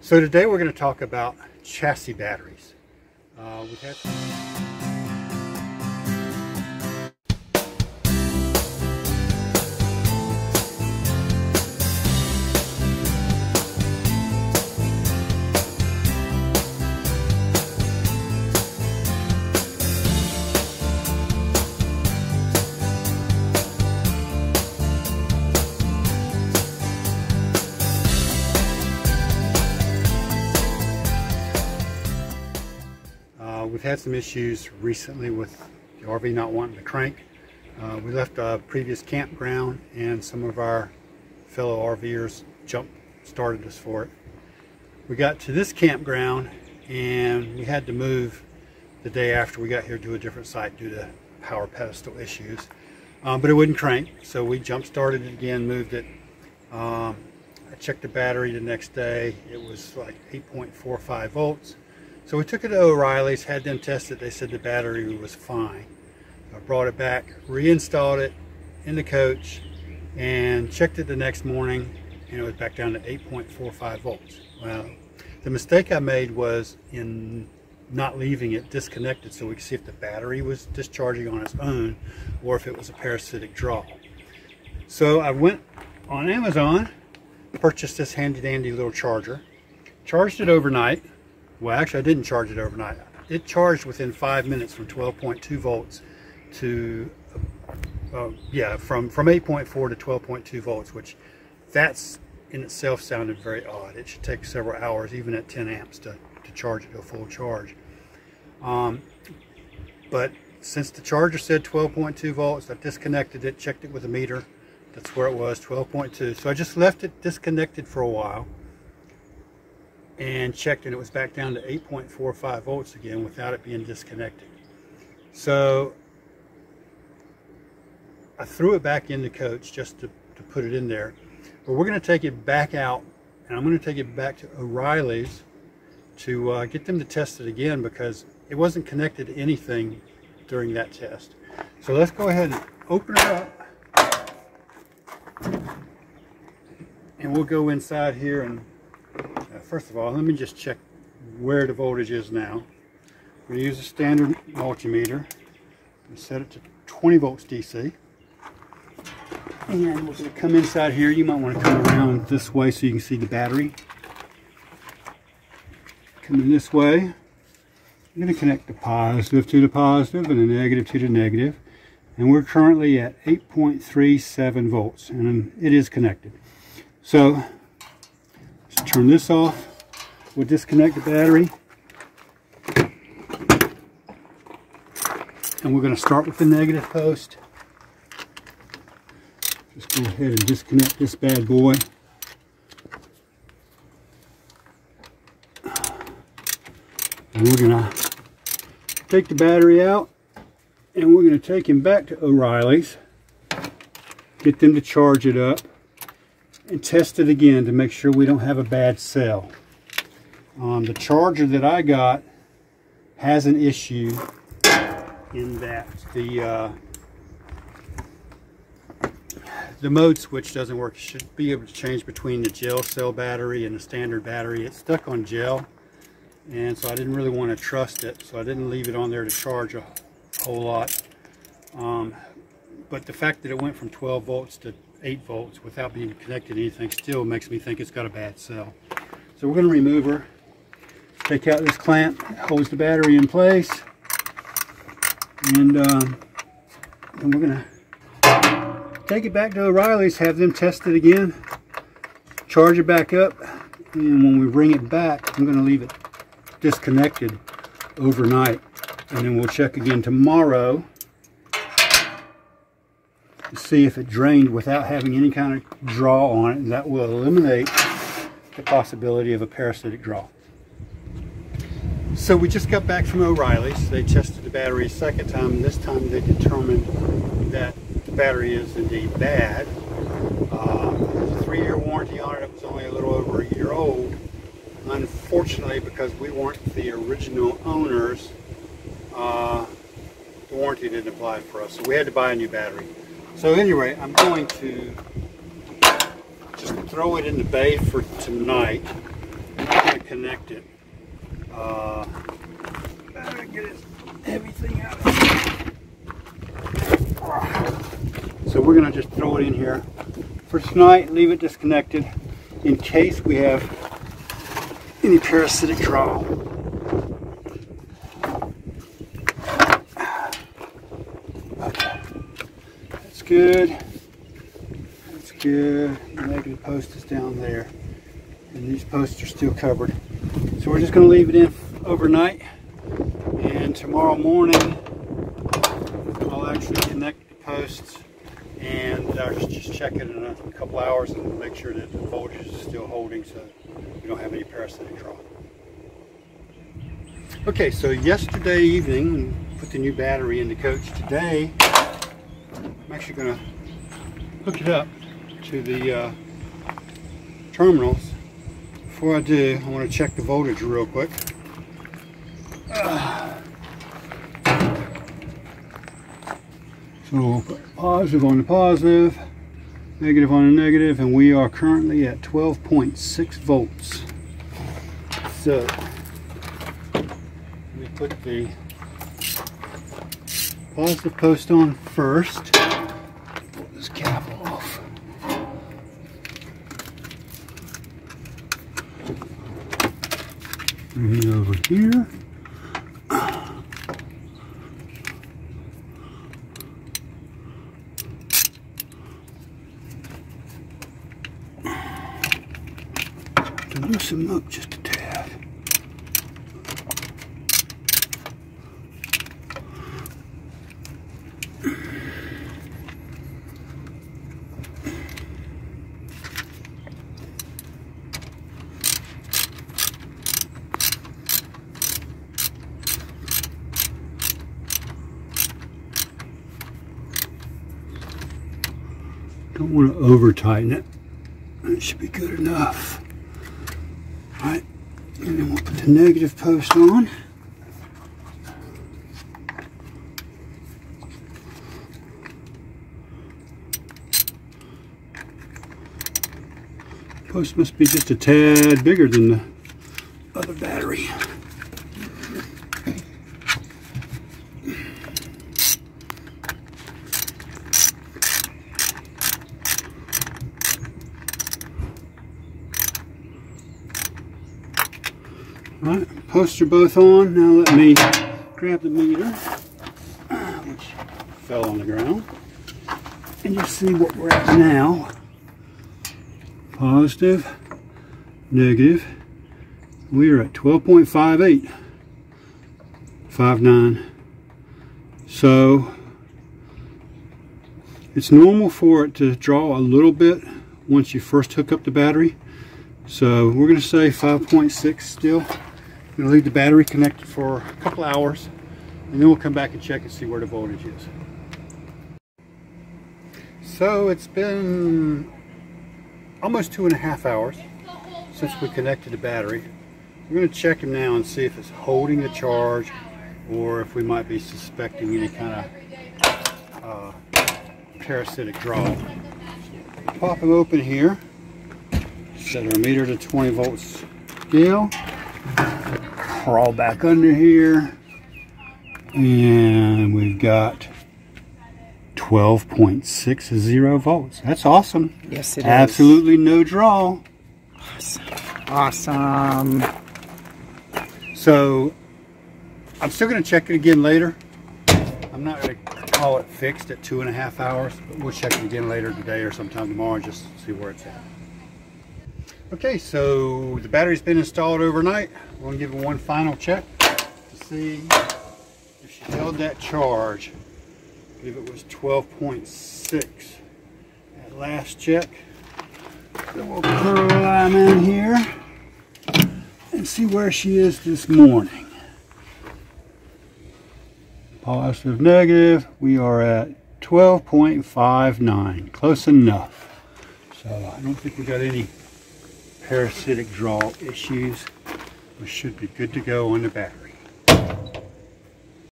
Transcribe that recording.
So today we're going to talk about chassis batteries. We've had some issues recently with the RV not wanting to crank. We left a previous campground and some of our fellow RVers started us for it. We got to this campground and we had to move the day after we got here to a different site due to power pedestal issues. But it wouldn't crank, so we jump started it again, moved it. I checked the battery the next day. It was like 8.45 volts. So we took it to O'Reilly's, had them test it. They said the battery was fine. I brought it back, reinstalled it in the coach, and checked it the next morning, and it was back down to 8.45 volts. Well, the mistake I made was in not leaving it disconnected so we could see if the battery was discharging on its own or if it was a parasitic draw. So I went on Amazon, purchased this handy dandy little charger, charged it overnight. Well, actually, I didn't charge it overnight. It charged within 5 minutes from 12.2 volts to, from 8.4 to 12.2 volts, which that's in itself sounded very odd. It should take several hours, even at 10 amps, to charge it to a full charge. But since the charger said 12.2 volts, I disconnected it, checked it with a meter. That's where it was, 12.2. So I just left it disconnected for a while and checked, and it was back down to 8.45 volts again without it being disconnected. So I threw it back in the coach just to put it in there. But we're going to take it back out, and I'm going to take it back to O'Reilly's to get them to test it again because it wasn't connected to anything during that test. So let's go ahead and open it up, and we'll go inside here and first of all, let me just check where the voltage is now. We're going to use a standard multimeter. We set it to 20 volts DC. And we're going to come inside here. You might want to come around this way so you can see the battery. Coming this way. I'm going to connect the positive to the positive and the negative to the negative. And we're currently at 8.37 volts. And it is connected. So turn this off. We'll disconnect the battery. And we're going to start with the negative post. Just go ahead and disconnect this bad boy. And we're going to take the battery out and we're going to take him back to O'Reilly's. Get them to charge it up and test it again to make sure we don't have a bad cell. The charger that I got has an issue in that the mode switch doesn't work. You should be able to change between the gel cell battery and the standard battery. It's stuck on gel, and so I didn't really want to trust it, so I didn't leave it on there to charge a whole lot. But the fact that it went from 12 volts to 8 volts without being connected to anything still makes me think it's got a bad cell. So we're going to remove her, take out this clamp that holds the battery in place, and then we're going to take it back to O'Reilly's, have them test it again, charge it back up, and when we bring it back, I'm going to leave it disconnected overnight, and then we'll check again tomorrow to see if it drained without having any kind of draw on it, and that will eliminate the possibility of a parasitic draw. So we just got back from O'Reilly's. They tested the battery a second time, and this time they determined that the battery is indeed bad. There's a 3-year warranty on it. It was only a little over a year old. Unfortunately, because we weren't the original owners, the warranty didn't apply for us, so we had to buy a new battery. So anyway, I'm going to just throw it in the bay for tonight. I'm not going to disconnect it. Better get this heavy thing out of here. So we're going to just throw it in here for tonight, leave it disconnected in case we have any parasitic draw. Okay, that's good. That's good. The negative post is down there, and these posts are still covered. So we're just going to leave it in overnight, and tomorrow morning I'll actually connect the posts and just check it in a couple hours and make sure that the voltage is still holding so we don't have any parasitic draw. Okay, so yesterday evening we put the new battery in the coach. Today I'm actually going to hook it up to the terminals. Before I do, I want to check the voltage real quick. So we'll put positive on the positive, negative on the negative, and we are currently at 12.6 volts. So we put the positive post on first. Pull this cap off. Bring it over here. To loosen them up just a tad. Don't want to over tighten it. It should be good enough. Right, and then we'll put the negative post on. Post must be just a tad bigger than the other battery. Alright, posts are both on. Now let me grab the meter, which fell on the ground, and just see what we're at now. Positive, negative. We are at 12.58, 59. So it's normal for it to draw a little bit once you first hook up the battery. So we're going to say 5.6 still. I'm going to leave the battery connected for a couple hours, and then we'll come back and check and see where the voltage is. So it's been almost 2.5 hours since we connected the battery. We're going to check him now and see if it's holding the charge or if we might be suspecting any kind of parasitic draw. Pop him open here. Set our meter to 20 volts scale. Crawl back under here, and we've got 12.60 volts. That's awesome. Yes, it is. Absolutely no draw. Awesome. So I'm still going to check it again later. I'm not going to call it fixed at 2.5 hours, but we'll check it again later today or sometime tomorrow just to see where it's at. Okay, so the battery's been installed overnight. We're going to give it one final check to see if she held that charge. I believe it was 12.6 at last check. So we'll put her line in here and see where she is this morning. Positive, negative, we are at 12.59, close enough. So I don't think we got any parasitic draw issues. We should be good to go on the battery.